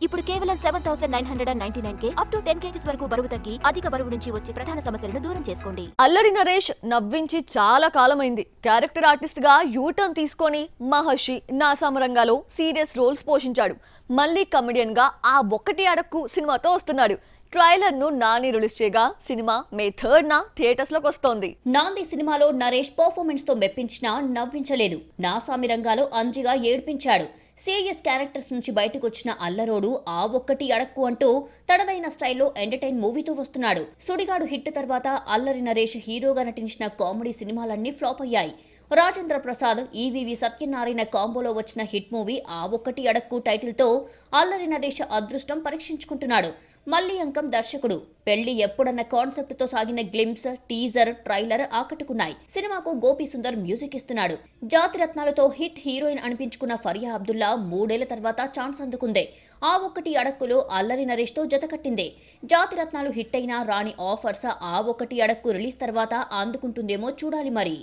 ఇప్పుడు కేవలం 7,999 up to 10 kgs వరకు బరువు తగ్గి అధిక బరువు నుంచి వచ్చే ప్రధాన సమస్యలను దూరం చేసుకోండి. అల్లరి నరేష్ నవ్వించి చాలా కాలమైంది. క్యారెక్టర్ ఆర్టిస్ట్ గా యూటర్న్ తీసుకొని మహర్షి, నాసామరంగాలో సీరియస్ రోల్స్ పోషించాడు. మళ్ళీ కమెడియన్ గా ఆ ఒక్కటి అడక్కు సినిమాతో వస్తున్నాడు. ట్రైలర్ ను నాని రిలీజ్ చేయగా సినిమా మే 3న థియేటర్స్ లోకి వస్తోంది. నాంది సినిమాలో నరేష్ పర్ఫార్మెన్స్ తో మెప్పించినా నవ్వించలేదు. నాసామి రంగాలో అంజిగా ఏడ్పించాడు. సీరియస్ క్యారెక్టర్స్ నుంచి బయటకు వచ్చిన అల్లరోడు ఆ ఒక్కటి అడక్కు అంటూ తనదైన స్టైల్లో ఎంటర్టైన్ మూవీతో వస్తున్నాడు. సుడిగాడు హిట్ తర్వాత అల్లరి నరేష్ హీరోగా నటించిన కామెడీ సినిమాలన్నీ ఫ్లాప్ అయ్యాయి. రాజేంద్ర ప్రసాద్, ఈవీవి సత్యనారాయణ కాంబోలో వచ్చిన హిట్ మూవీ ఆ ఒక్కటి అడక్కు టైటిల్ తో అల్లరి నరేష్ అదృష్టం పరీక్షించుకుంటున్నాడు. మళ్లీ అంకం దర్శకుడు పెళ్లి ఎప్పుడన్న కాన్సెప్ట్ తో సాగిన గ్లింప్స్, టీజర్, ట్రైలర్ ఆకట్టుకున్నాయి. సినిమాకు గోపి సుందర్ మ్యూజిక్ ఇస్తున్నాడు. జాతిరత్నాలతో హిట్ హీరోయిన్ అనిపించుకున్న ఫరియా అబ్దుల్లా 3 ఏళ్ల తర్వాత ఛాన్స్ అందుకుంది. ఆ ఒక్కటి అడక్కులో అల్లరి నరేష్ తో జతకట్టింది. జాతిరత్నాలు హిట్ అయినా రాని ఆఫర్స్ ఆ ఒక్కటి అడక్కు రిలీజ్ తర్వాత అందుకుంటుందేమో చూడాలి మరి.